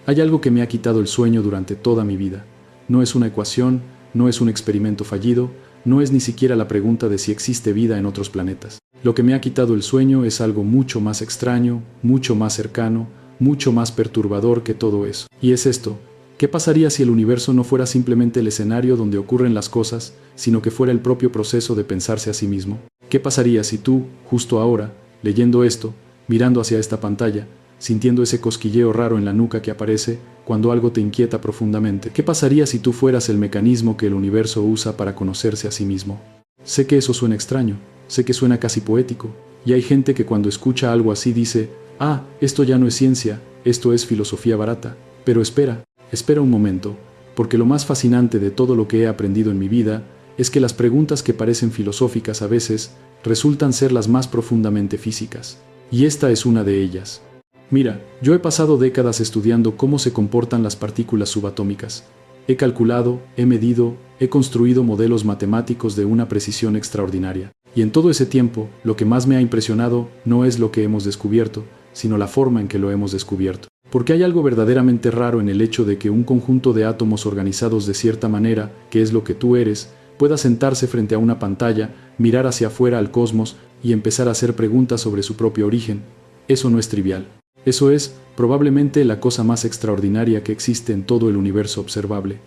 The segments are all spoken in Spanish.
Hay algo que me ha quitado el sueño durante toda mi vida. No es una ecuación, no es un experimento fallido, no es ni siquiera la pregunta de si existe vida en otros planetas. Lo que me ha quitado el sueño es algo mucho más extraño, mucho más cercano, mucho más perturbador que todo eso. Y es esto: ¿qué pasaría si el universo no fuera simplemente el escenario donde ocurren las cosas, sino que fuera el propio proceso de pensarse a sí mismo? ¿Qué pasaría si tú, justo ahora, leyendo esto, mirando hacia esta pantalla, sintiendo ese cosquilleo raro en la nuca que aparece cuando algo te inquieta profundamente? ¿Qué pasaría si tú fueras el mecanismo que el universo usa para conocerse a sí mismo? Sé que eso suena extraño, sé que suena casi poético, y hay gente que cuando escucha algo así dice: ah, esto ya no es ciencia, esto es filosofía barata. Pero espera un momento, porque lo más fascinante de todo lo que he aprendido en mi vida es que las preguntas que parecen filosóficas a veces resultan ser las más profundamente físicas. Y esta es una de ellas. Mira, yo he pasado décadas estudiando cómo se comportan las partículas subatómicas. He calculado, he medido, he construido modelos matemáticos de una precisión extraordinaria. Y en todo ese tiempo, lo que más me ha impresionado no es lo que hemos descubierto, sino la forma en que lo hemos descubierto. Porque hay algo verdaderamente raro en el hecho de que un conjunto de átomos organizados de cierta manera, que es lo que tú eres, pueda sentarse frente a una pantalla, mirar hacia afuera al cosmos y empezar a hacer preguntas sobre su propio origen. Eso no es trivial. Eso es, probablemente, la cosa más extraordinaria que existe en todo el universo observable.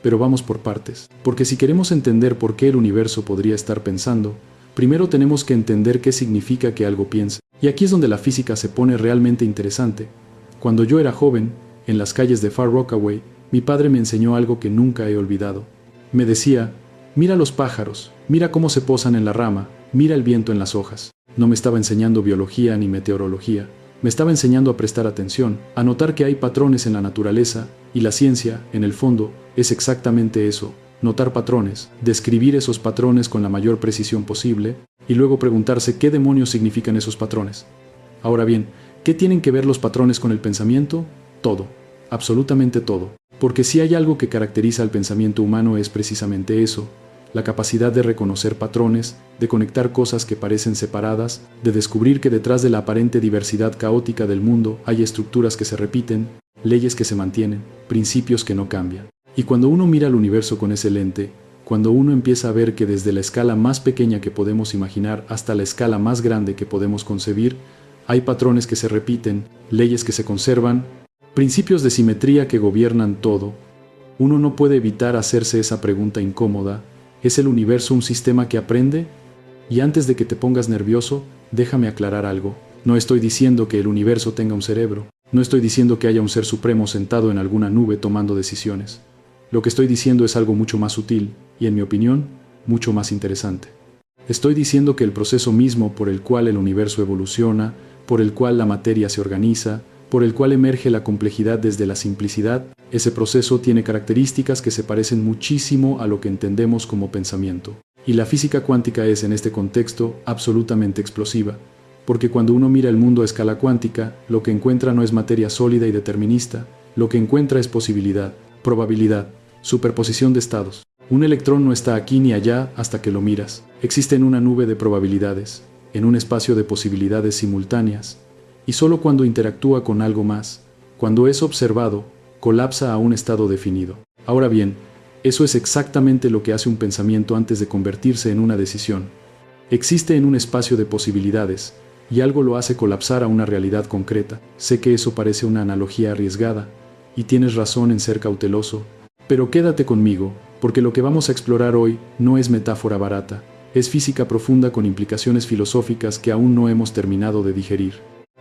Pero vamos por partes. Porque si queremos entender por qué el universo podría estar pensando, primero tenemos que entender qué significa que algo piense. Y aquí es donde la física se pone realmente interesante. Cuando yo era joven, en las calles de Far Rockaway, mi padre me enseñó algo que nunca he olvidado. Me decía: mira los pájaros, mira cómo se posan en la rama, mira el viento en las hojas. No me estaba enseñando biología ni meteorología. Me estaba enseñando a prestar atención, a notar que hay patrones en la naturaleza, y la ciencia, en el fondo, es exactamente eso: notar patrones, describir esos patrones con la mayor precisión posible, y luego preguntarse qué demonios significan esos patrones. Ahora bien, ¿qué tienen que ver los patrones con el pensamiento? Todo, absolutamente todo. Porque si hay algo que caracteriza al pensamiento humano es precisamente eso: la capacidad de reconocer patrones, de conectar cosas que parecen separadas, de descubrir que detrás de la aparente diversidad caótica del mundo hay estructuras que se repiten, leyes que se mantienen, principios que no cambian. Y cuando uno mira al universo con ese lente, cuando uno empieza a ver que desde la escala más pequeña que podemos imaginar hasta la escala más grande que podemos concebir, hay patrones que se repiten, leyes que se conservan, principios de simetría que gobiernan todo, uno no puede evitar hacerse esa pregunta incómoda: ¿es el universo un sistema que aprende? Y antes de que te pongas nervioso, déjame aclarar algo. No estoy diciendo que el universo tenga un cerebro. No estoy diciendo que haya un ser supremo sentado en alguna nube tomando decisiones. Lo que estoy diciendo es algo mucho más sutil y, en mi opinión, mucho más interesante. Estoy diciendo que el proceso mismo por el cual el universo evoluciona, por el cual la materia se organiza, por el cual emerge la complejidad desde la simplicidad, ese proceso tiene características que se parecen muchísimo a lo que entendemos como pensamiento. Y la física cuántica es, en este contexto, absolutamente explosiva, porque cuando uno mira el mundo a escala cuántica, lo que encuentra no es materia sólida y determinista, lo que encuentra es posibilidad, probabilidad, superposición de estados. Un electrón no está aquí ni allá hasta que lo miras. Existe en una nube de probabilidades, en un espacio de posibilidades simultáneas, y solo cuando interactúa con algo más, cuando es observado, colapsa a un estado definido. Ahora bien, eso es exactamente lo que hace un pensamiento antes de convertirse en una decisión. Existe en un espacio de posibilidades, y algo lo hace colapsar a una realidad concreta. Sé que eso parece una analogía arriesgada, y tienes razón en ser cauteloso, pero quédate conmigo, porque lo que vamos a explorar hoy no es metáfora barata, es física profunda con implicaciones filosóficas que aún no hemos terminado de digerir.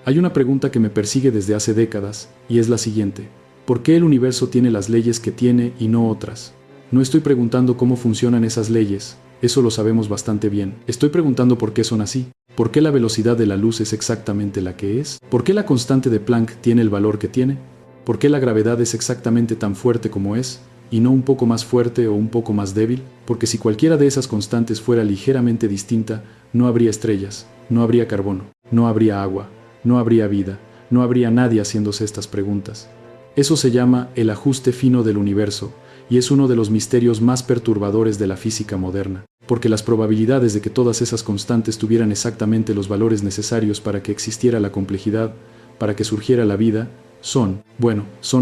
Hay una pregunta que me persigue desde hace décadas, y es la siguiente: ¿por qué el universo tiene las leyes que tiene y no otras? No estoy preguntando cómo funcionan esas leyes, eso lo sabemos bastante bien. Estoy preguntando por qué son así. ¿Por qué la velocidad de la luz es exactamente la que es? ¿Por qué la constante de Planck tiene el valor que tiene? ¿Por qué la gravedad es exactamente tan fuerte como es, y no un poco más fuerte o un poco más débil? Porque si cualquiera de esas constantes fuera ligeramente distinta, no habría estrellas, no habría carbono, no habría agua, no habría vida, no habría nadie haciéndose estas preguntas. Eso se llama el ajuste fino del universo, y es uno de los misterios más perturbadores de la física moderna, porque las probabilidades de que todas esas constantes tuvieran exactamente los valores necesarios para que existiera la complejidad, para que surgiera la vida, son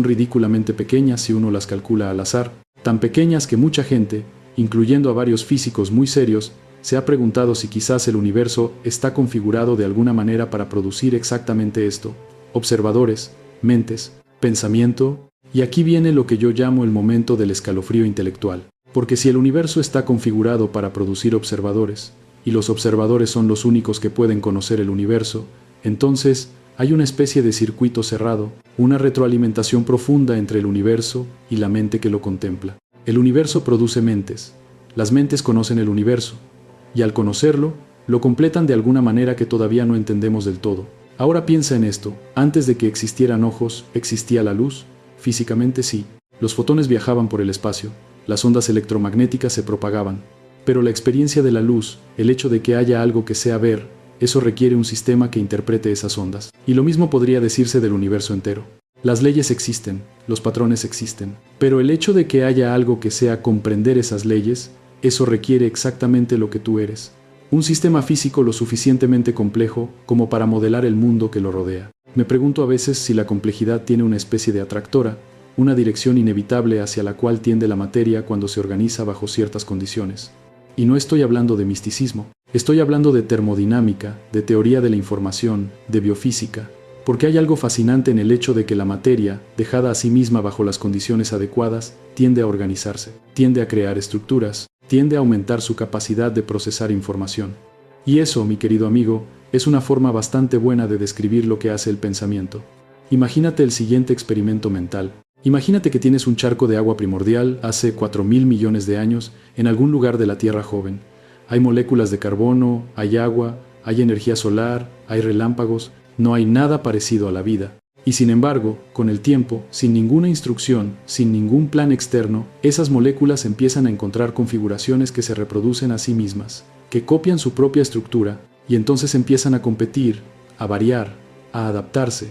ridículamente pequeñas si uno las calcula al azar, tan pequeñas que mucha gente, incluyendo a varios físicos muy serios, se ha preguntado si quizás el universo está configurado de alguna manera para producir exactamente esto: observadores, mentes, pensamiento. Y aquí viene lo que yo llamo el momento del escalofrío intelectual. Porque si el universo está configurado para producir observadores, y los observadores son los únicos que pueden conocer el universo, entonces hay una especie de circuito cerrado, una retroalimentación profunda entre el universo y la mente que lo contempla. El universo produce mentes, las mentes conocen el universo, y al conocerlo, lo completan de alguna manera que todavía no entendemos del todo. Ahora piensa en esto: antes de que existieran ojos, ¿existía la luz? Físicamente sí. Los fotones viajaban por el espacio, las ondas electromagnéticas se propagaban. Pero la experiencia de la luz, el hecho de que haya algo que sea ver, eso requiere un sistema que interprete esas ondas. Y lo mismo podría decirse del universo entero. Las leyes existen, los patrones existen, pero el hecho de que haya algo que sea comprender esas leyes, eso requiere exactamente lo que tú eres: un sistema físico lo suficientemente complejo como para modelar el mundo que lo rodea. Me pregunto a veces si la complejidad tiene una especie de atractora, una dirección inevitable hacia la cual tiende la materia cuando se organiza bajo ciertas condiciones. Y no estoy hablando de misticismo, estoy hablando de termodinámica, de teoría de la información, de biofísica, porque hay algo fascinante en el hecho de que la materia, dejada a sí misma bajo las condiciones adecuadas, tiende a organizarse, tiende a crear estructuras, tiende a aumentar su capacidad de procesar información. Y eso, mi querido amigo, es una forma bastante buena de describir lo que hace el pensamiento. Imagínate el siguiente experimento mental. Imagínate que tienes un charco de agua primordial hace 4.000 millones de años en algún lugar de la Tierra joven. Hay moléculas de carbono, hay agua, hay energía solar, hay relámpagos, no hay nada parecido a la vida. Y sin embargo, con el tiempo, sin ninguna instrucción, sin ningún plan externo, esas moléculas empiezan a encontrar configuraciones que se reproducen a sí mismas, que copian su propia estructura, y entonces empiezan a competir, a variar, a adaptarse.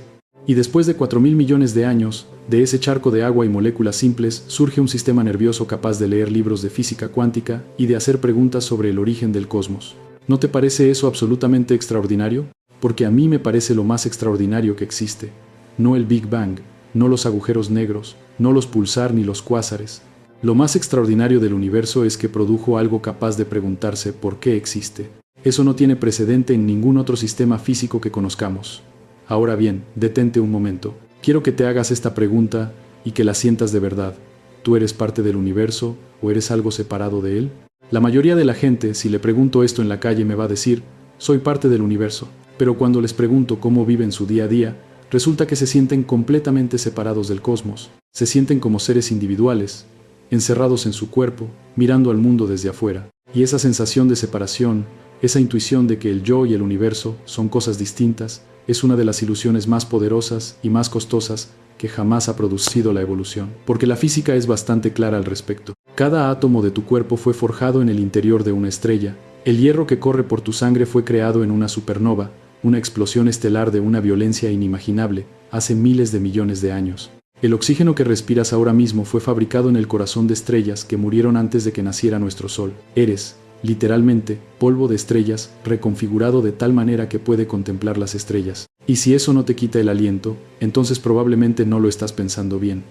Y después de 4.000 millones de años, de ese charco de agua y moléculas simples, surge un sistema nervioso capaz de leer libros de física cuántica y de hacer preguntas sobre el origen del cosmos. ¿No te parece eso absolutamente extraordinario? Porque a mí me parece lo más extraordinario que existe. No el Big Bang, no los agujeros negros, no los pulsar ni los cuásares. Lo más extraordinario del universo es que produjo algo capaz de preguntarse por qué existe. Eso no tiene precedente en ningún otro sistema físico que conozcamos. Ahora bien, detente un momento. Quiero que te hagas esta pregunta y que la sientas de verdad. ¿Tú eres parte del universo o eres algo separado de él? La mayoría de la gente, si le pregunto esto en la calle, me va a decir: soy parte del universo. Pero cuando les pregunto cómo viven su día a día, resulta que se sienten completamente separados del cosmos. Se sienten como seres individuales, encerrados en su cuerpo, mirando al mundo desde afuera. Y esa sensación de separación, esa intuición de que el yo y el universo son cosas distintas, es una de las ilusiones más poderosas y más costosas que jamás ha producido la evolución. Porque la física es bastante clara al respecto. Cada átomo de tu cuerpo fue forjado en el interior de una estrella. El hierro que corre por tu sangre fue creado en una supernova, una explosión estelar de una violencia inimaginable, hace miles de millones de años. El oxígeno que respiras ahora mismo fue fabricado en el corazón de estrellas que murieron antes de que naciera nuestro Sol. Eres, literalmente, polvo de estrellas, reconfigurado de tal manera que puede contemplar las estrellas. Y si eso no te quita el aliento, entonces probablemente no lo estás pensando bien.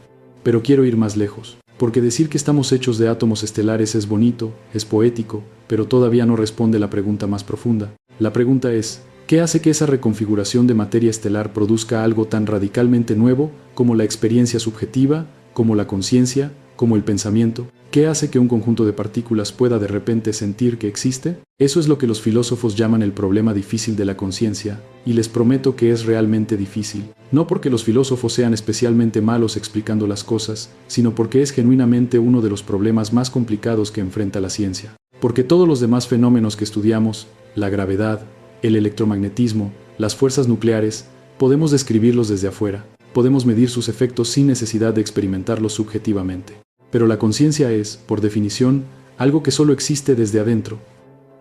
Pero quiero ir más lejos, porque decir que estamos hechos de átomos estelares es bonito, es poético, pero todavía no responde la pregunta más profunda. La pregunta es: ¿qué hace que esa reconfiguración de materia estelar produzca algo tan radicalmente nuevo como la experiencia subjetiva, como la conciencia, como el pensamiento? ¿Qué hace que un conjunto de partículas pueda de repente sentir que existe? Eso es lo que los filósofos llaman el problema difícil de la conciencia, y les prometo que es realmente difícil. No porque los filósofos sean especialmente malos explicando las cosas, sino porque es genuinamente uno de los problemas más complicados que enfrenta la ciencia. Porque todos los demás fenómenos que estudiamos, la gravedad, el electromagnetismo, las fuerzas nucleares, podemos describirlos desde afuera, podemos medir sus efectos sin necesidad de experimentarlos subjetivamente. Pero la conciencia es, por definición, algo que solo existe desde adentro.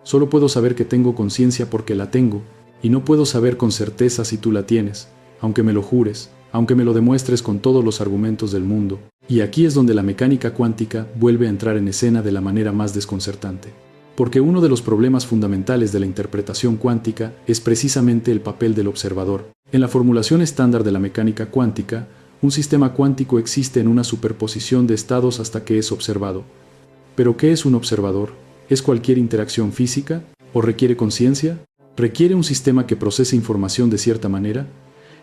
Solo puedo saber que tengo conciencia porque la tengo, y no puedo saber con certeza si tú la tienes, aunque me lo jures, aunque me lo demuestres con todos los argumentos del mundo. Y aquí es donde la mecánica cuántica vuelve a entrar en escena de la manera más desconcertante. Porque uno de los problemas fundamentales de la interpretación cuántica es precisamente el papel del observador. En la formulación estándar de la mecánica cuántica, un sistema cuántico existe en una superposición de estados hasta que es observado. ¿Pero qué es un observador? ¿Es cualquier interacción física? ¿O requiere conciencia? ¿Requiere un sistema que procese información de cierta manera?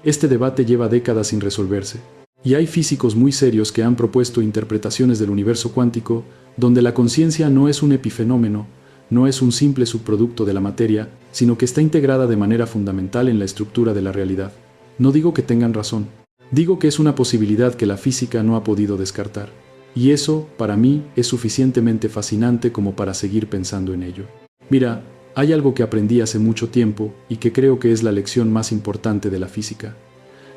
Este debate lleva décadas sin resolverse. Y hay físicos muy serios que han propuesto interpretaciones del universo cuántico donde la conciencia no es un epifenómeno, no es un simple subproducto de la materia, sino que está integrada de manera fundamental en la estructura de la realidad. No digo que tengan razón. Digo que es una posibilidad que la física no ha podido descartar. Y eso, para mí, es suficientemente fascinante como para seguir pensando en ello. Mira, hay algo que aprendí hace mucho tiempo y que creo que es la lección más importante de la física.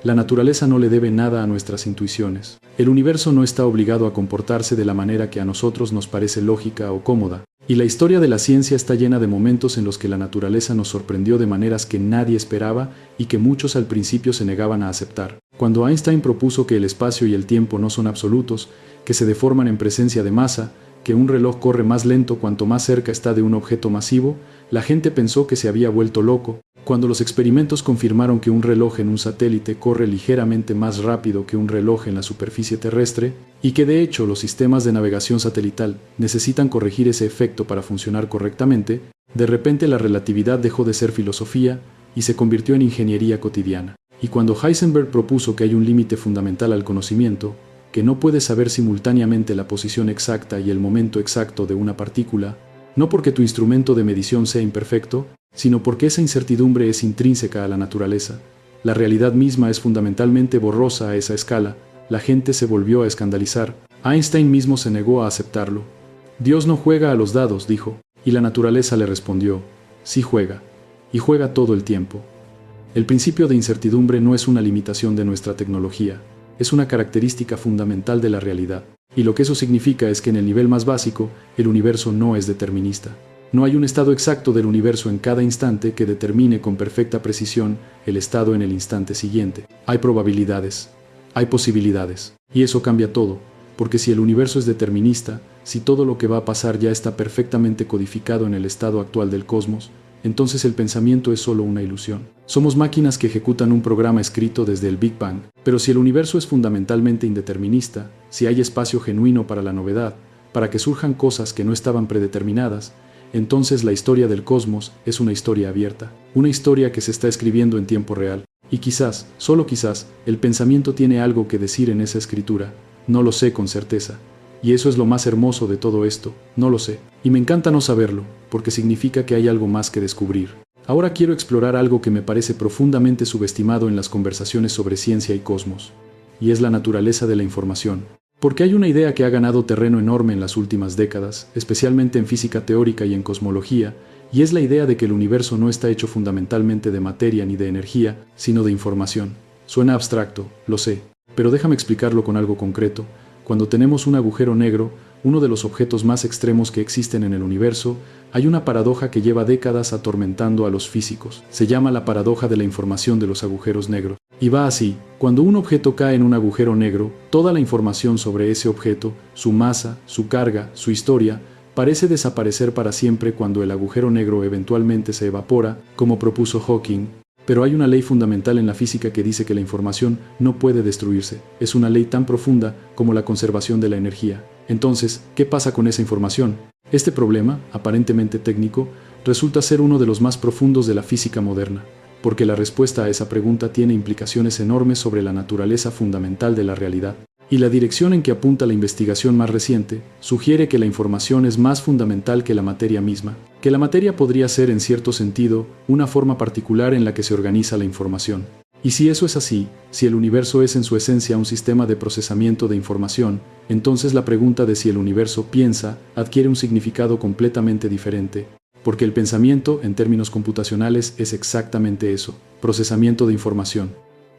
La naturaleza no le debe nada a nuestras intuiciones. El universo no está obligado a comportarse de la manera que a nosotros nos parece lógica o cómoda. Y la historia de la ciencia está llena de momentos en los que la naturaleza nos sorprendió de maneras que nadie esperaba y que muchos al principio se negaban a aceptar. Cuando Einstein propuso que el espacio y el tiempo no son absolutos, que se deforman en presencia de masa, que un reloj corre más lento cuanto más cerca está de un objeto masivo, la gente pensó que se había vuelto loco. Cuando los experimentos confirmaron que un reloj en un satélite corre ligeramente más rápido que un reloj en la superficie terrestre, y que de hecho los sistemas de navegación satelital necesitan corregir ese efecto para funcionar correctamente, de repente la relatividad dejó de ser filosofía y se convirtió en ingeniería cotidiana. Y cuando Heisenberg propuso que hay un límite fundamental al conocimiento, que no puede saber simultáneamente la posición exacta y el momento exacto de una partícula, no porque tu instrumento de medición sea imperfecto, sino porque esa incertidumbre es intrínseca a la naturaleza. La realidad misma es fundamentalmente borrosa a esa escala. La gente se volvió a escandalizar. Einstein mismo se negó a aceptarlo. Dios no juega a los dados, dijo, y la naturaleza le respondió, sí juega, y juega todo el tiempo. El principio de incertidumbre no es una limitación de nuestra tecnología, es una característica fundamental de la realidad. Y lo que eso significa es que en el nivel más básico, el universo no es determinista. No hay un estado exacto del universo en cada instante que determine con perfecta precisión el estado en el instante siguiente. Hay probabilidades, hay posibilidades, y eso cambia todo, porque si el universo es determinista, si todo lo que va a pasar ya está perfectamente codificado en el estado actual del cosmos, entonces el pensamiento es solo una ilusión. Somos máquinas que ejecutan un programa escrito desde el Big Bang, pero si el universo es fundamentalmente indeterminista, si hay espacio genuino para la novedad, para que surjan cosas que no estaban predeterminadas, entonces la historia del cosmos es una historia abierta, una historia que se está escribiendo en tiempo real. Y quizás, solo quizás, el pensamiento tiene algo que decir en esa escritura. No lo sé con certeza. Y eso es lo más hermoso de todo esto, no lo sé. Y me encanta no saberlo, porque significa que hay algo más que descubrir. Ahora quiero explorar algo que me parece profundamente subestimado en las conversaciones sobre ciencia y cosmos. Y es la naturaleza de la información. Porque hay una idea que ha ganado terreno enorme en las últimas décadas, especialmente en física teórica y en cosmología, y es la idea de que el universo no está hecho fundamentalmente de materia ni de energía, sino de información. Suena abstracto, lo sé, pero déjame explicarlo con algo concreto. Cuando tenemos un agujero negro, uno de los objetos más extremos que existen en el universo, hay una paradoja que lleva décadas atormentando a los físicos. Se llama la paradoja de la información de los agujeros negros. Y va así: cuando un objeto cae en un agujero negro, toda la información sobre ese objeto, su masa, su carga, su historia, parece desaparecer para siempre cuando el agujero negro eventualmente se evapora, como propuso Hawking. Pero hay una ley fundamental en la física que dice que la información no puede destruirse. Es una ley tan profunda como la conservación de la energía. Entonces, ¿qué pasa con esa información? Este problema, aparentemente técnico, resulta ser uno de los más profundos de la física moderna, porque la respuesta a esa pregunta tiene implicaciones enormes sobre la naturaleza fundamental de la realidad. Y la dirección en que apunta la investigación más reciente sugiere que la información es más fundamental que la materia misma, que la materia podría ser en cierto sentido una forma particular en la que se organiza la información. Y si eso es así, si el universo es en su esencia un sistema de procesamiento de información, entonces la pregunta de si el universo piensa adquiere un significado completamente diferente, porque el pensamiento, en términos computacionales, es exactamente eso: procesamiento de información,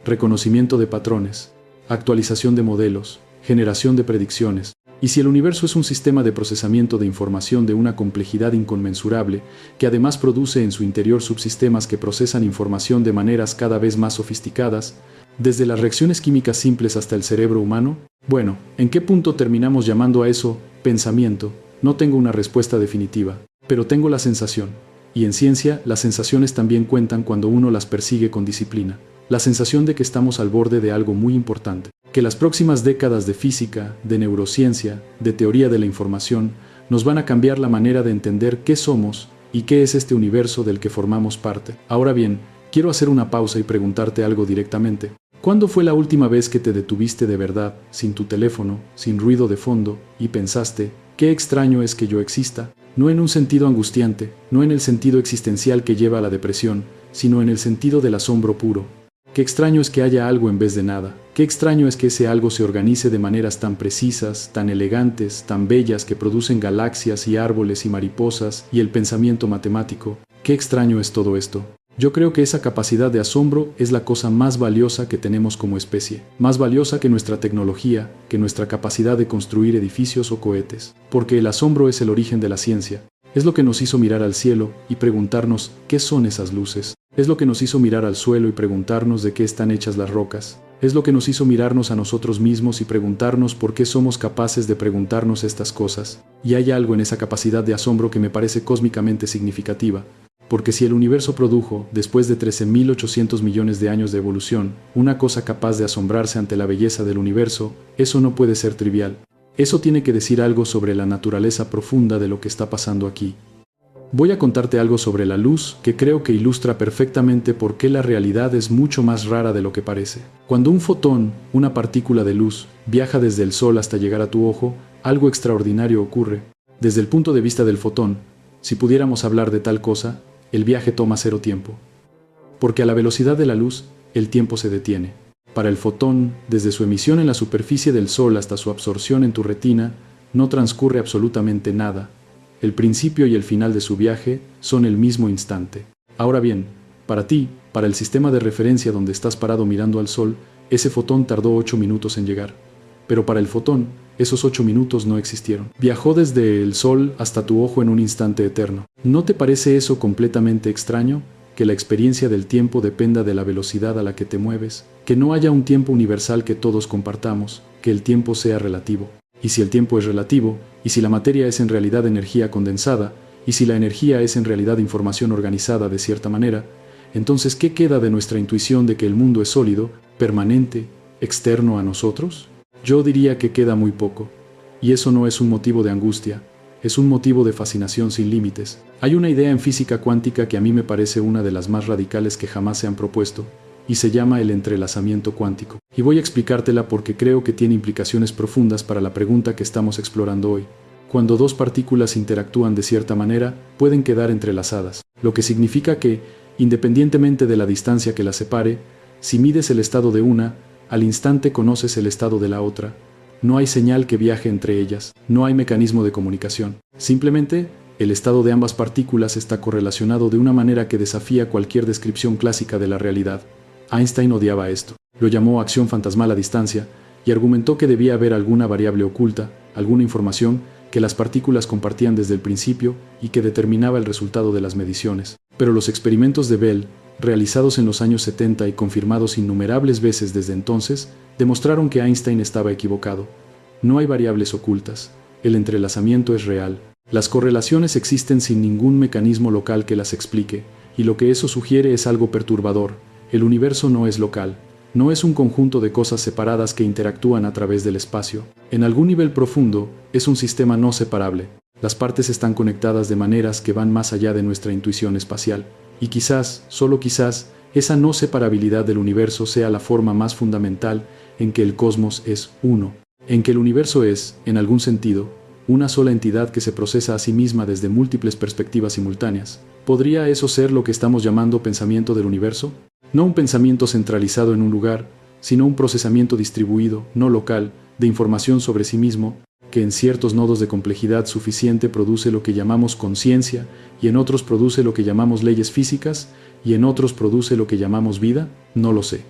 reconocimiento de patrones, actualización de modelos, generación de predicciones. Y si el universo es un sistema de procesamiento de información de una complejidad inconmensurable, que además produce en su interior subsistemas que procesan información de maneras cada vez más sofisticadas, desde las reacciones químicas simples hasta el cerebro humano, bueno, ¿en qué punto terminamos llamando a eso pensamiento? No tengo una respuesta definitiva. pero tengo la sensación. Y en ciencia, las sensaciones también cuentan cuando uno las persigue con disciplina. La sensación de que estamos al borde de algo muy importante. Que las próximas décadas de física, de neurociencia, de teoría de la información, nos van a cambiar la manera de entender qué somos y qué es este universo del que formamos parte. Ahora bien, quiero hacer una pausa y preguntarte algo directamente. ¿Cuándo fue la última vez que te detuviste de verdad, sin tu teléfono, sin ruido de fondo, y pensaste, qué extraño es que yo exista? No en un sentido angustiante, no en el sentido existencial que lleva a la depresión, sino en el sentido del asombro puro. Qué extraño es que haya algo en vez de nada. Qué extraño es que ese algo se organice de maneras tan precisas, tan elegantes, tan bellas que producen galaxias y árboles y mariposas y el pensamiento matemático. Qué extraño es todo esto. Yo creo que esa capacidad de asombro es la cosa más valiosa que tenemos como especie. Más valiosa que nuestra tecnología, que nuestra capacidad de construir edificios o cohetes. Porque el asombro es el origen de la ciencia. Es lo que nos hizo mirar al cielo y preguntarnos qué son esas luces. Es lo que nos hizo mirar al suelo y preguntarnos de qué están hechas las rocas. Es lo que nos hizo mirarnos a nosotros mismos y preguntarnos por qué somos capaces de preguntarnos estas cosas. Y hay algo en esa capacidad de asombro que me parece cósmicamente significativa. Porque si el universo produjo, después de 13.800 millones de años de evolución, una cosa capaz de asombrarse ante la belleza del universo, eso no puede ser trivial. Eso tiene que decir algo sobre la naturaleza profunda de lo que está pasando aquí. Voy a contarte algo sobre la luz que creo que ilustra perfectamente por qué la realidad es mucho más rara de lo que parece. Cuando un fotón, una partícula de luz, viaja desde el sol hasta llegar a tu ojo, algo extraordinario ocurre. Desde el punto de vista del fotón, si pudiéramos hablar de tal cosa, el viaje toma 0 tiempo. Porque a la velocidad de la luz, el tiempo se detiene. Para el fotón, desde su emisión en la superficie del sol hasta su absorción en tu retina, no transcurre absolutamente nada. El principio y el final de su viaje son el mismo instante. Ahora bien, para ti, para el sistema de referencia donde estás parado mirando al sol, ese fotón tardó 8 minutos en llegar. Pero para el fotón, esos 8 minutos no existieron. Viajó desde el sol hasta tu ojo en un instante eterno. ¿No te parece eso completamente extraño? Que la experiencia del tiempo dependa de la velocidad a la que te mueves, que no haya un tiempo universal que todos compartamos, que el tiempo sea relativo. Y si el tiempo es relativo, y si la materia es en realidad energía condensada, y si la energía es en realidad información organizada de cierta manera, entonces ¿qué queda de nuestra intuición de que el mundo es sólido, permanente, externo a nosotros? Yo diría que queda muy poco. Y eso no es un motivo de angustia, es un motivo de fascinación sin límites. Hay una idea en física cuántica que a mí me parece una de las más radicales que jamás se han propuesto, y se llama el entrelazamiento cuántico. Y voy a explicártela porque creo que tiene implicaciones profundas para la pregunta que estamos explorando hoy. Cuando dos partículas interactúan de cierta manera, pueden quedar entrelazadas, lo que significa que, independientemente de la distancia que las separe, si mides el estado de una, al instante conoces el estado de la otra. No hay señal que viaje entre ellas, no hay mecanismo de comunicación. Simplemente, el estado de ambas partículas está correlacionado de una manera que desafía cualquier descripción clásica de la realidad. Einstein odiaba esto. Lo llamó acción fantasmal a distancia y argumentó que debía haber alguna variable oculta, alguna información que las partículas compartían desde el principio y que determinaba el resultado de las mediciones. Pero los experimentos de Bell, realizados en los años 70 y confirmados innumerables veces desde entonces, demostraron que Einstein estaba equivocado. No hay variables ocultas. El entrelazamiento es real. Las correlaciones existen sin ningún mecanismo local que las explique, y lo que eso sugiere es algo perturbador. El universo no es local. No es un conjunto de cosas separadas que interactúan a través del espacio. En algún nivel profundo, es un sistema no separable. Las partes están conectadas de maneras que van más allá de nuestra intuición espacial. Y quizás, solo quizás, esa no separabilidad del universo sea la forma más fundamental en que el cosmos es uno. En que el universo es, en algún sentido, una sola entidad que se procesa a sí misma desde múltiples perspectivas simultáneas. ¿Podría eso ser lo que estamos llamando pensamiento del universo? No un pensamiento centralizado en un lugar, sino un procesamiento distribuido, no local, de información sobre sí mismo, que en ciertos nodos de complejidad suficiente produce lo que llamamos conciencia, y en otros produce lo que llamamos leyes físicas, y en otros produce lo que llamamos vida. No lo sé.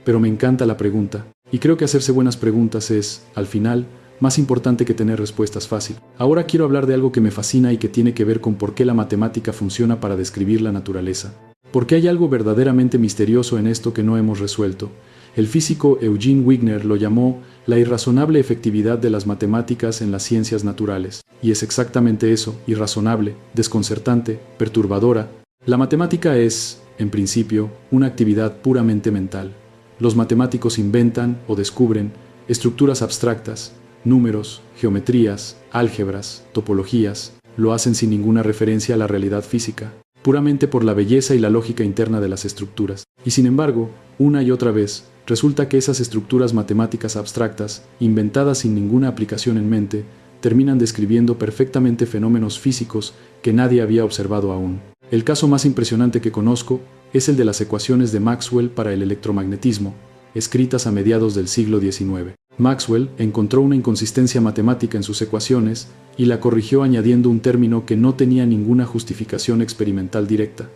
Pero me encanta la pregunta, y creo que hacerse buenas preguntas es, al final, más importante que tener respuestas fáciles. Ahora quiero hablar de algo que me fascina y que tiene que ver con por qué la matemática funciona para describir la naturaleza. Porque hay algo verdaderamente misterioso en esto que no hemos resuelto. El físico Eugene Wigner lo llamó la irrazonable efectividad de las matemáticas en las ciencias naturales. Y es exactamente eso, irrazonable, desconcertante, perturbadora. La matemática es, en principio, una actividad puramente mental. Los matemáticos inventan o descubren estructuras abstractas, números, geometrías, álgebras, topologías, lo hacen sin ninguna referencia a la realidad física, puramente por la belleza y la lógica interna de las estructuras. Y sin embargo, una y otra vez, resulta que esas estructuras matemáticas abstractas, inventadas sin ninguna aplicación en mente, terminan describiendo perfectamente fenómenos físicos que nadie había observado aún. El caso más impresionante que conozco es el de las ecuaciones de Maxwell para el electromagnetismo, escritas a mediados del siglo XIX. Maxwell encontró una inconsistencia matemática en sus ecuaciones y la corrigió añadiendo un término que no tenía ninguna justificación experimental directa.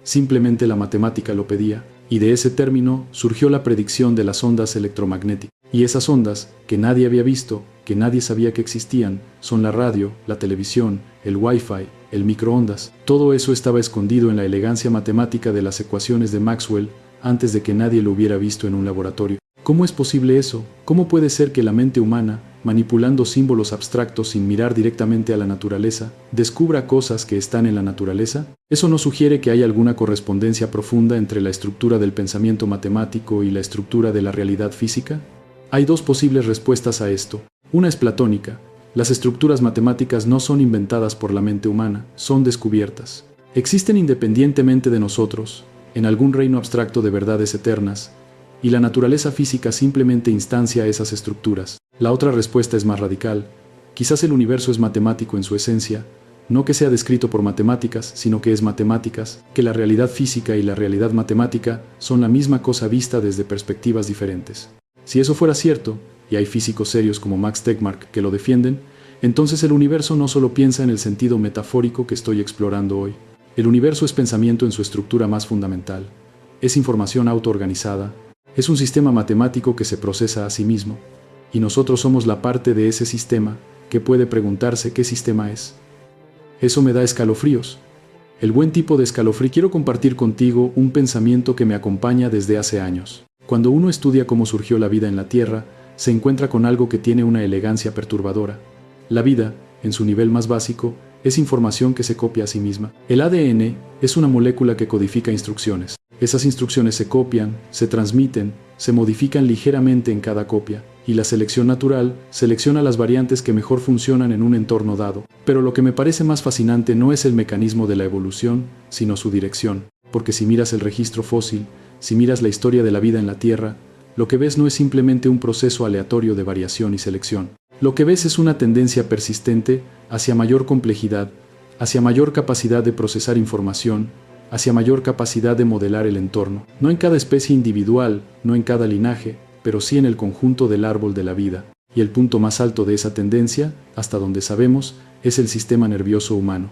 Simplemente la matemática lo pedía, y de ese término surgió la predicción de las ondas electromagnéticas. Y esas ondas, que nadie había visto, que nadie sabía que existían, son la radio, la televisión, el Wi-Fi, el microondas. Todo eso estaba escondido en la elegancia matemática de las ecuaciones de Maxwell antes de que nadie lo hubiera visto en un laboratorio. ¿Cómo es posible eso? ¿Cómo puede ser que la mente humana, manipulando símbolos abstractos sin mirar directamente a la naturaleza, descubra cosas que están en la naturaleza? ¿Eso no sugiere que hay alguna correspondencia profunda entre la estructura del pensamiento matemático y la estructura de la realidad física? Hay dos posibles respuestas a esto. Una es platónica. Las estructuras matemáticas no son inventadas por la mente humana, son descubiertas. Existen independientemente de nosotros, en algún reino abstracto de verdades eternas, y la naturaleza física simplemente instancia esas estructuras. La otra respuesta es más radical. Quizás el universo es matemático en su esencia, no que sea descrito por matemáticas, sino que es matemáticas, que la realidad física y la realidad matemática son la misma cosa vista desde perspectivas diferentes. Si eso fuera cierto, y hay físicos serios como Max Tegmark que lo defienden, entonces el universo no solo piensa en el sentido metafórico que estoy explorando hoy. El universo es pensamiento en su estructura más fundamental. Es información autoorganizada. Es un sistema matemático que se procesa a sí mismo. Y nosotros somos la parte de ese sistema que puede preguntarse qué sistema es. Eso me da escalofríos. El buen tipo de escalofrío. Quiero compartir contigo un pensamiento que me acompaña desde hace años. Cuando uno estudia cómo surgió la vida en la Tierra, se encuentra con algo que tiene una elegancia perturbadora. La vida, en su nivel más básico, es información que se copia a sí misma. El ADN es una molécula que codifica instrucciones. Esas instrucciones se copian, se transmiten, se modifican ligeramente en cada copia, y la selección natural selecciona las variantes que mejor funcionan en un entorno dado. Pero lo que me parece más fascinante no es el mecanismo de la evolución, sino su dirección, porque si miras el registro fósil, si miras la historia de la vida en la Tierra, lo que ves no es simplemente un proceso aleatorio de variación y selección. Lo que ves es una tendencia persistente hacia mayor complejidad, hacia mayor capacidad de procesar información, hacia mayor capacidad de modelar el entorno. No en cada especie individual, no en cada linaje, pero sí en el conjunto del árbol de la vida. Y el punto más alto de esa tendencia, hasta donde sabemos, es el sistema nervioso humano.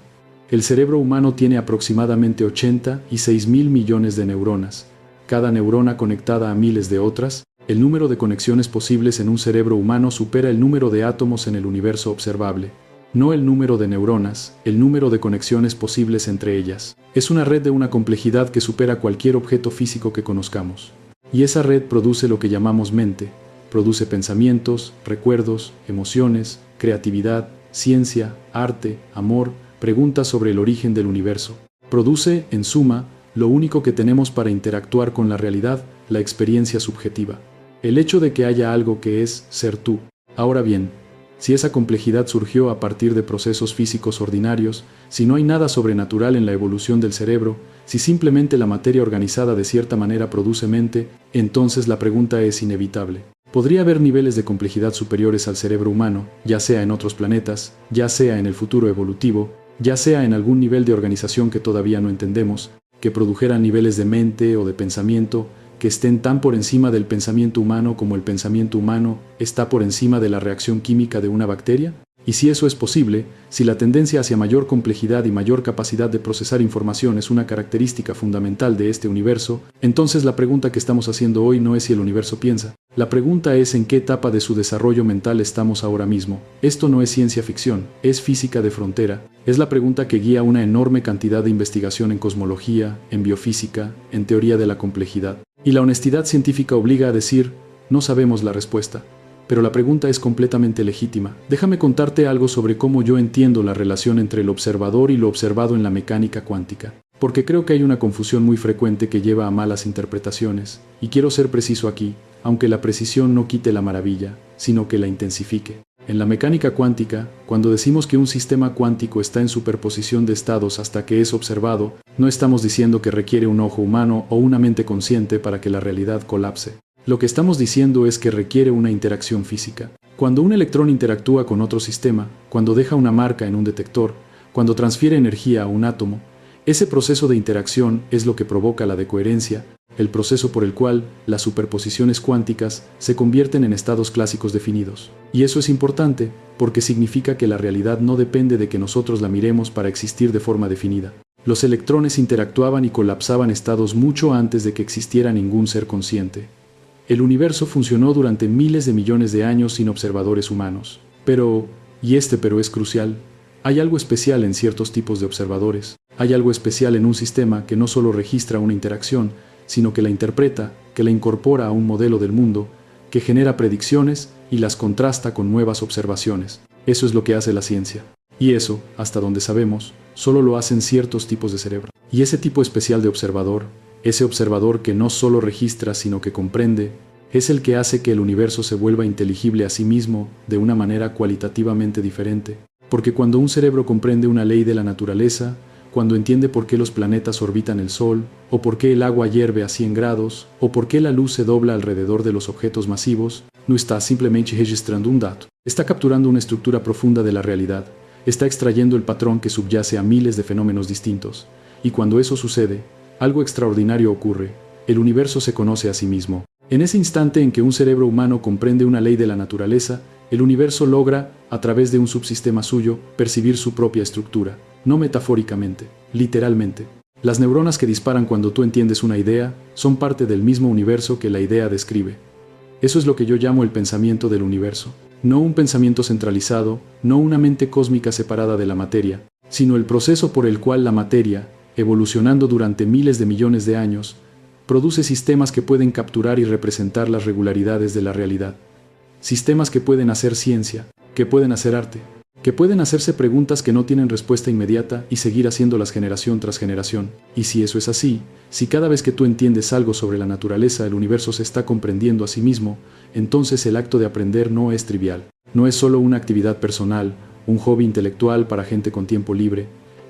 El cerebro humano tiene aproximadamente 86.000 millones de neuronas. Cada neurona conectada a miles de otras. El número de conexiones posibles en un cerebro humano supera el número de átomos en el universo observable. No el número de neuronas, el número de conexiones posibles entre ellas. Es una red de una complejidad que supera cualquier objeto físico que conozcamos. Y esa red produce lo que llamamos mente. Produce pensamientos, recuerdos, emociones, creatividad, ciencia, arte, amor, preguntas sobre el origen del universo. Produce, en suma, lo único que tenemos para interactuar con la realidad, la experiencia subjetiva. El hecho de que haya algo que es ser tú. Ahora bien, si esa complejidad surgió a partir de procesos físicos ordinarios, si no hay nada sobrenatural en la evolución del cerebro, si simplemente la materia organizada de cierta manera produce mente, entonces la pregunta es inevitable. ¿Podría haber niveles de complejidad superiores al cerebro humano, ya sea en otros planetas, ya sea en el futuro evolutivo, ya sea en algún nivel de organización que todavía no entendemos, que produjeran niveles de mente o de pensamiento que estén tan por encima del pensamiento humano como el pensamiento humano está por encima de la reacción química de una bacteria? Y si eso es posible, si la tendencia hacia mayor complejidad y mayor capacidad de procesar información es una característica fundamental de este universo, entonces la pregunta que estamos haciendo hoy no es si el universo piensa. La pregunta es en qué etapa de su desarrollo mental estamos ahora mismo. Esto no es ciencia ficción, es física de frontera. Es la pregunta que guía una enorme cantidad de investigación en cosmología, en biofísica, en teoría de la complejidad. Y la honestidad científica obliga a decir, no sabemos la respuesta. pero la pregunta es completamente legítima. Déjame contarte algo sobre cómo yo entiendo la relación entre el observador y lo observado en la mecánica cuántica, porque creo que hay una confusión muy frecuente que lleva a malas interpretaciones, y quiero ser preciso aquí, aunque la precisión no quite la maravilla, sino que la intensifique. En la mecánica cuántica, cuando decimos que un sistema cuántico está en superposición de estados hasta que es observado, no estamos diciendo que requiere un ojo humano o una mente consciente para que la realidad colapse. Lo que estamos diciendo es que requiere una interacción física. Cuando un electrón interactúa con otro sistema, cuando deja una marca en un detector, cuando transfiere energía a un átomo, ese proceso de interacción es lo que provoca la decoherencia, el proceso por el cual las superposiciones cuánticas se convierten en estados clásicos definidos. Y eso es importante, porque significa que la realidad no depende de que nosotros la miremos para existir de forma definida. Los electrones interactuaban y colapsaban estados mucho antes de que existiera ningún ser consciente. El universo funcionó durante miles de millones de años sin observadores humanos. Pero es crucial, hay algo especial en ciertos tipos de observadores. Hay algo especial en un sistema que no solo registra una interacción, sino que la interpreta, que la incorpora a un modelo del mundo, que genera predicciones y las contrasta con nuevas observaciones. Eso es lo que hace la ciencia. Y eso, hasta donde sabemos, solo lo hacen ciertos tipos de cerebro. Y ese tipo especial de observador, ese observador que no solo registra sino que comprende, es el que hace que el universo se vuelva inteligible a sí mismo de una manera cualitativamente diferente. Porque cuando un cerebro comprende una ley de la naturaleza, cuando entiende por qué los planetas orbitan el Sol, o por qué el agua hierve a 100 grados, o por qué la luz se dobla alrededor de los objetos masivos, no está simplemente registrando un dato. Está capturando una estructura profunda de la realidad, está extrayendo el patrón que subyace a miles de fenómenos distintos. Y cuando eso sucede, algo extraordinario ocurre, el universo se conoce a sí mismo. En ese instante en que un cerebro humano comprende una ley de la naturaleza, el universo logra, a través de un subsistema suyo, percibir su propia estructura. No metafóricamente, literalmente. Las neuronas que disparan cuando tú entiendes una idea son parte del mismo universo que la idea describe. Eso es lo que yo llamo el pensamiento del universo. No un pensamiento centralizado, no una mente cósmica separada de la materia, sino el proceso por el cual la materia, evolucionando durante miles de millones de años, produce sistemas que pueden capturar y representar las regularidades de la realidad. Sistemas que pueden hacer ciencia, que pueden hacer arte, que pueden hacerse preguntas que no tienen respuesta inmediata y seguir haciéndolas generación tras generación. Y si eso es así, si cada vez que tú entiendes algo sobre la naturaleza el universo se está comprendiendo a sí mismo, entonces el acto de aprender no es trivial. No es solo una actividad personal, un hobby intelectual para gente con tiempo libre.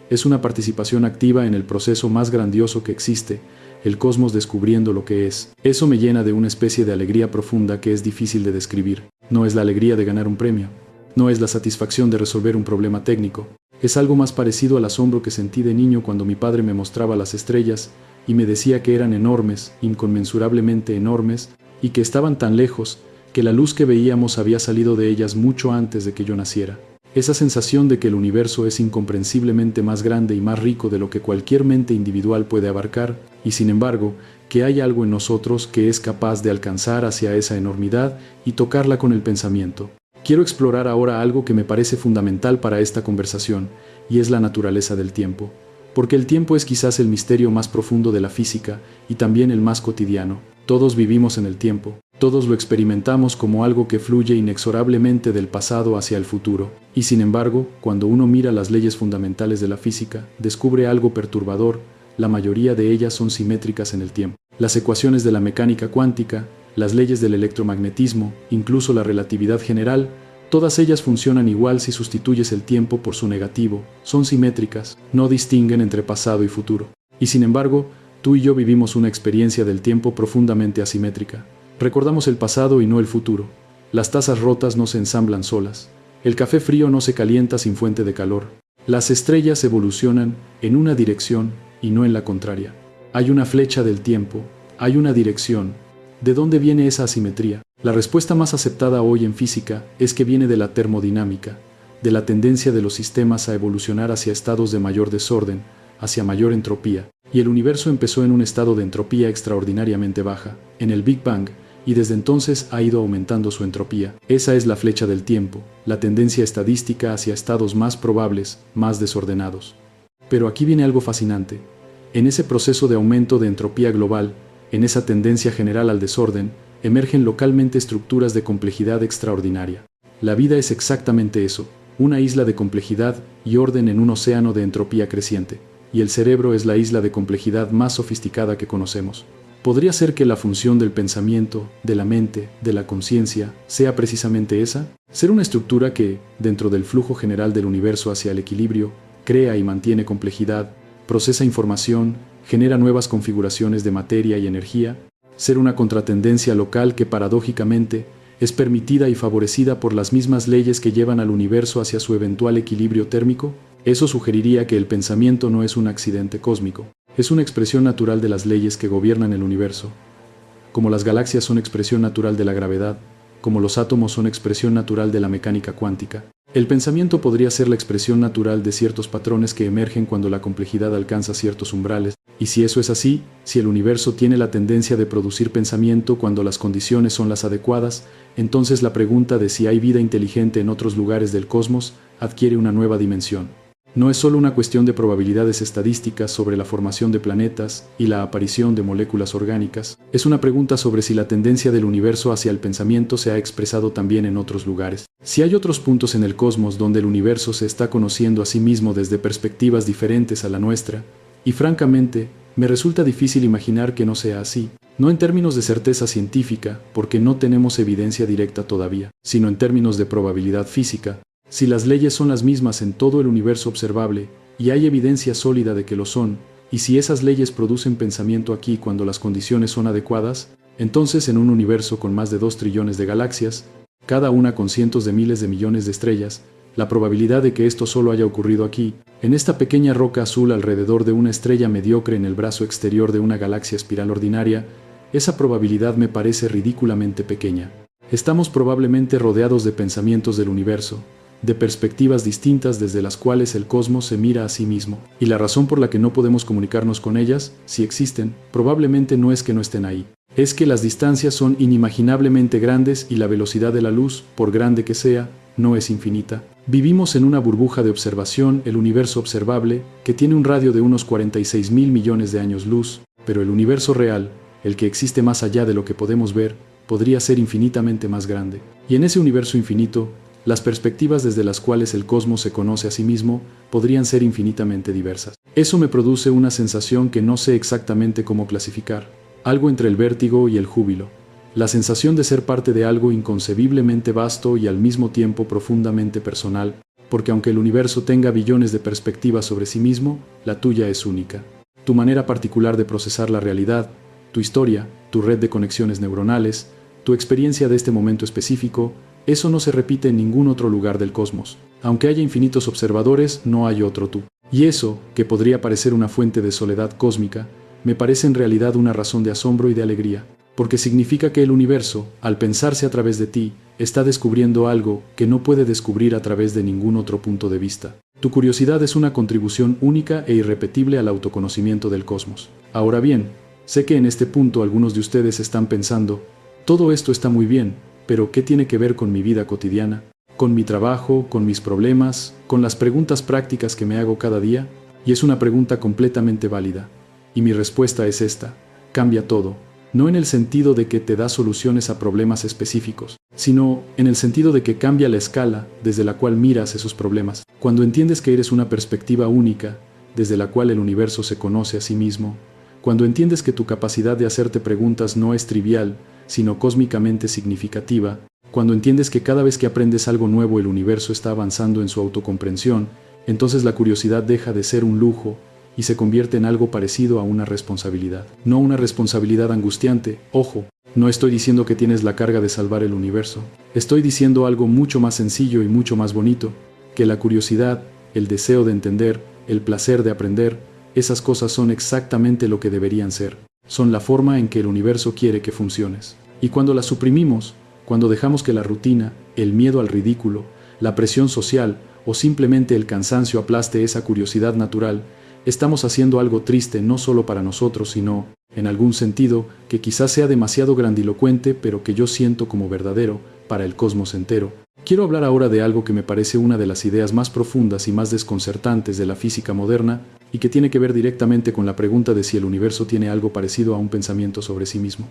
Es una participación activa en el proceso más grandioso que existe, el cosmos descubriendo lo que es. Eso me llena de una especie de alegría profunda que es difícil de describir. No es la alegría de ganar un premio. No es la satisfacción de resolver un problema técnico. Es algo más parecido al asombro que sentí de niño cuando mi padre me mostraba las estrellas y me decía que eran enormes, inconmensurablemente enormes, y que estaban tan lejos que la luz que veíamos había salido de ellas mucho antes de que yo naciera. Esa sensación de que el universo es incomprensiblemente más grande y más rico de lo que cualquier mente individual puede abarcar, y sin embargo, que hay algo en nosotros que es capaz de alcanzar hacia esa enormidad y tocarla con el pensamiento. Quiero explorar ahora algo que me parece fundamental para esta conversación, y es la naturaleza del tiempo. Porque el tiempo es quizás el misterio más profundo de la física y también el más cotidiano. Todos vivimos en el tiempo, todos lo experimentamos como algo que fluye inexorablemente del pasado hacia el futuro. Y sin embargo, cuando uno mira las leyes fundamentales de la física, descubre algo perturbador. La mayoría de ellas son simétricas en el tiempo. Las ecuaciones de la mecánica cuántica, las leyes del electromagnetismo, incluso la relatividad general, todas ellas funcionan igual si sustituyes el tiempo por su negativo, son simétricas, no distinguen entre pasado y futuro. Y sin embargo, tú y yo vivimos una experiencia del tiempo profundamente asimétrica. Recordamos el pasado y no el futuro. Las tazas rotas no se ensamblan solas. El café frío no se calienta sin fuente de calor. Las estrellas evolucionan en una dirección y no en la contraria. Hay una flecha del tiempo, hay una dirección. ¿De dónde viene esa asimetría? La respuesta más aceptada hoy en física es que viene de la termodinámica, de la tendencia de los sistemas a evolucionar hacia estados de mayor desorden, hacia mayor entropía. Y el universo empezó en un estado de entropía extraordinariamente baja, en el Big Bang, y desde entonces ha ido aumentando su entropía. Esa es la flecha del tiempo, la tendencia estadística hacia estados más probables, más desordenados. Pero aquí viene algo fascinante. En ese proceso de aumento de entropía global, en esa tendencia general al desorden, emergen localmente estructuras de complejidad extraordinaria. La vida es exactamente eso, una isla de complejidad y orden en un océano de entropía creciente, y el cerebro es la isla de complejidad más sofisticada que conocemos. ¿Podría ser que la función del pensamiento, de la mente, de la conciencia, sea precisamente esa? Ser una estructura que, dentro del flujo general del universo hacia el equilibrio, crea y mantiene complejidad, procesa información, genera nuevas configuraciones de materia y energía. Ser una contratendencia local que paradójicamente es permitida y favorecida por las mismas leyes que llevan al universo hacia su eventual equilibrio térmico. Eso sugeriría que el pensamiento no es un accidente cósmico, es una expresión natural de las leyes que gobiernan el universo. Como las galaxias son expresión natural de la gravedad, como los átomos son expresión natural de la mecánica cuántica, el pensamiento podría ser la expresión natural de ciertos patrones que emergen cuando la complejidad alcanza ciertos umbrales. Y si eso es así, si el universo tiene la tendencia de producir pensamiento cuando las condiciones son las adecuadas, entonces la pregunta de si hay vida inteligente en otros lugares del cosmos adquiere una nueva dimensión. No es solo una cuestión de probabilidades estadísticas sobre la formación de planetas y la aparición de moléculas orgánicas, es una pregunta sobre si la tendencia del universo hacia el pensamiento se ha expresado también en otros lugares. Si hay otros puntos en el cosmos donde el universo se está conociendo a sí mismo desde perspectivas diferentes a la nuestra, y francamente, me resulta difícil imaginar que no sea así, no en términos de certeza científica, porque no tenemos evidencia directa todavía, sino en términos de probabilidad física. Si las leyes son las mismas en todo el universo observable, y hay evidencia sólida de que lo son, y si esas leyes producen pensamiento aquí cuando las condiciones son adecuadas, entonces en un universo con más de 2 trillones de galaxias, cada una con cientos de miles de millones de estrellas, la probabilidad de que esto solo haya ocurrido aquí, en esta pequeña roca azul alrededor de una estrella mediocre en el brazo exterior de una galaxia espiral ordinaria, esa probabilidad me parece ridículamente pequeña. Estamos probablemente rodeados de pensamientos del universo, de perspectivas distintas desde las cuales el cosmos se mira a sí mismo, y la razón por la que no podemos comunicarnos con ellas, si existen, probablemente no es que no estén ahí. Es que las distancias son inimaginablemente grandes y la velocidad de la luz, por grande que sea, no es infinita. Vivimos en una burbuja de observación, el universo observable, que tiene un radio de unos 46.000 millones de años luz, pero el universo real, el que existe más allá de lo que podemos ver, podría ser infinitamente más grande. Y en ese universo infinito, las perspectivas desde las cuales el cosmos se conoce a sí mismo podrían ser infinitamente diversas. Eso me produce una sensación que no sé exactamente cómo clasificar, algo entre el vértigo y el júbilo, la sensación de ser parte de algo inconcebiblemente vasto y al mismo tiempo profundamente personal, porque aunque el universo tenga billones de perspectivas sobre sí mismo, la tuya es única. Tu manera particular de procesar la realidad, tu historia, tu red de conexiones neuronales, tu experiencia de este momento específico, eso no se repite en ningún otro lugar del cosmos. Aunque haya infinitos observadores, no hay otro tú. Y eso, que podría parecer una fuente de soledad cósmica, me parece en realidad una razón de asombro y de alegría, porque significa que el universo, al pensarse a través de ti, está descubriendo algo que no puede descubrir a través de ningún otro punto de vista. Tu curiosidad es una contribución única e irrepetible al autoconocimiento del cosmos. Ahora bien, sé que en este punto algunos de ustedes están pensando, todo esto está muy bien, pero ¿qué tiene que ver con mi vida cotidiana? ¿Con mi trabajo? ¿Con mis problemas? ¿Con las preguntas prácticas que me hago cada día? Y es una pregunta completamente válida. Y mi respuesta es esta: cambia todo. No en el sentido de que te da soluciones a problemas específicos, sino en el sentido de que cambia la escala desde la cual miras esos problemas. Cuando entiendes que eres una perspectiva única, desde la cual el universo se conoce a sí mismo, cuando entiendes que tu capacidad de hacerte preguntas no es trivial, sino cósmicamente significativa, cuando entiendes que cada vez que aprendes algo nuevo el universo está avanzando en su autocomprensión, entonces la curiosidad deja de ser un lujo y se convierte en algo parecido a una responsabilidad. No una responsabilidad angustiante, ojo, no estoy diciendo que tienes la carga de salvar el universo. Estoy diciendo algo mucho más sencillo y mucho más bonito, que la curiosidad, el deseo de entender, el placer de aprender, esas cosas son exactamente lo que deberían ser. Son la forma en que el universo quiere que funciones. Y cuando las suprimimos, cuando dejamos que la rutina, el miedo al ridículo, la presión social o simplemente el cansancio aplaste esa curiosidad natural, estamos haciendo algo triste no solo para nosotros, sino, en algún sentido, que quizás sea demasiado grandilocuente, pero que yo siento como verdadero, para el cosmos entero. Quiero hablar ahora de algo que me parece una de las ideas más profundas y más desconcertantes de la física moderna, y que tiene que ver directamente con la pregunta de si el universo tiene algo parecido a un pensamiento sobre sí mismo.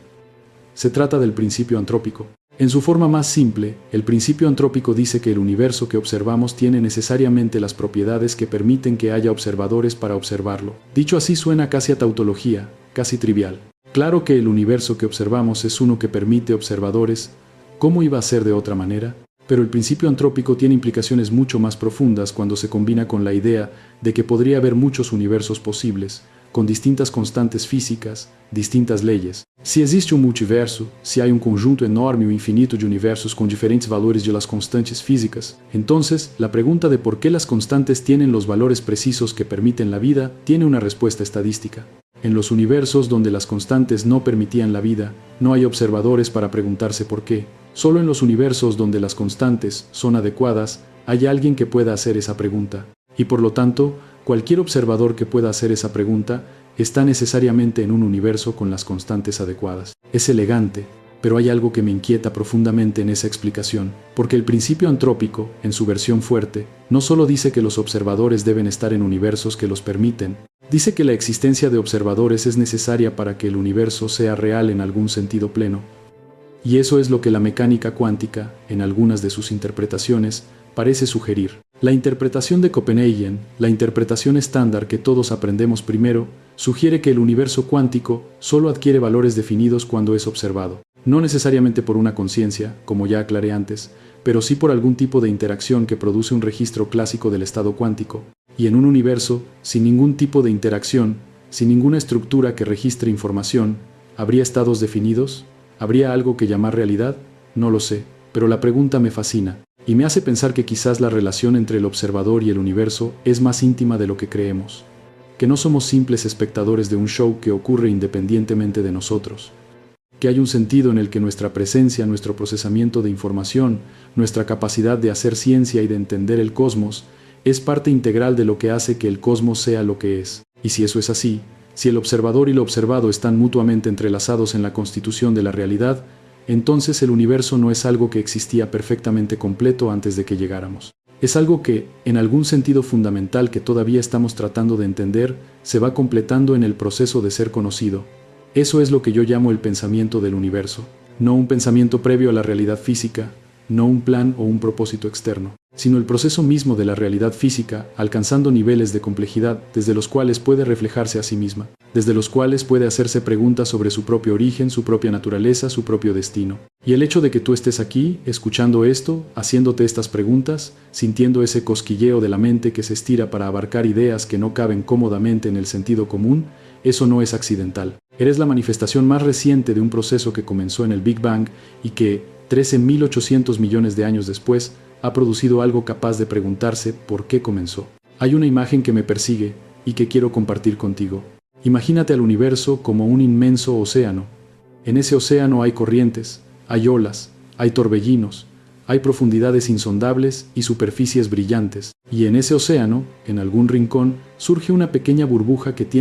Se trata del principio antrópico. En su forma más simple, el principio antrópico dice que el universo que observamos tiene necesariamente las propiedades que permiten que haya observadores para observarlo. Dicho así suena casi a tautología, casi trivial. Claro que el universo que observamos es uno que permite observadores. ¿Cómo iba a ser de otra manera? Pero el principio antrópico tiene implicaciones mucho más profundas cuando se combina con la idea de que podría haber muchos universos posibles, con distintas constantes físicas, distintas leyes. Si existe un multiverso, si hay un conjunto enorme o infinito de universos con diferentes valores de las constantes físicas, entonces la pregunta de por qué las constantes tienen los valores precisos que permiten la vida tiene una respuesta estadística. En los universos donde las constantes no permitían la vida, no hay observadores para preguntarse por qué. Solo en los universos donde las constantes son adecuadas, hay alguien que pueda hacer esa pregunta. Y por lo tanto, cualquier observador que pueda hacer esa pregunta está necesariamente en un universo con las constantes adecuadas. Es elegante, pero hay algo que me inquieta profundamente en esa explicación, porque el principio antrópico, en su versión fuerte, no solo dice que los observadores deben estar en universos que los permiten, dice que la existencia de observadores es necesaria para que el universo sea real en algún sentido pleno. Y eso es lo que la mecánica cuántica, en algunas de sus interpretaciones, parece sugerir. La interpretación de Copenhagen, la interpretación estándar que todos aprendemos primero, sugiere que el universo cuántico solo adquiere valores definidos cuando es observado. No necesariamente por una conciencia, como ya aclaré antes, pero sí por algún tipo de interacción que produce un registro clásico del estado cuántico. Y en un universo, sin ningún tipo de interacción, sin ninguna estructura que registre información, ¿habría estados definidos? ¿Habría algo que llamar realidad? No lo sé, pero la pregunta me fascina, y me hace pensar que quizás la relación entre el observador y el universo es más íntima de lo que creemos, que no somos simples espectadores de un show que ocurre independientemente de nosotros, que hay un sentido en el que nuestra presencia, nuestro procesamiento de información, nuestra capacidad de hacer ciencia y de entender el cosmos, es parte integral de lo que hace que el cosmos sea lo que es. Y si eso es así, si el observador y lo observado están mutuamente entrelazados en la constitución de la realidad, entonces el universo no es algo que existía perfectamente completo antes de que llegáramos. Es algo que, en algún sentido fundamental que todavía estamos tratando de entender, se va completando en el proceso de ser conocido. Eso es lo que yo llamo el pensamiento del universo, no un pensamiento previo a la realidad física, no un plan o un propósito externo, sino el proceso mismo de la realidad física, alcanzando niveles de complejidad desde los cuales puede reflejarse a sí misma, desde los cuales puede hacerse preguntas sobre su propio origen, su propia naturaleza, su propio destino. Y el hecho de que tú estés aquí, escuchando esto, haciéndote estas preguntas, sintiendo ese cosquilleo de la mente que se estira para abarcar ideas que no caben cómodamente en el sentido común, eso no es accidental. Eres la manifestación más reciente de un proceso que comenzó en el Big Bang y que, 13.800 millones de años después, ha producido algo capaz de preguntarse por qué comenzó. Hay una imagen que me persigue y que quiero compartir contigo. Imagínate al universo como un inmenso océano. En ese océano hay corrientes, hay olas, hay torbellinos, hay profundidades insondables y superficies brillantes. Y en ese océano, en algún rincón, surge una pequeña burbuja que tiene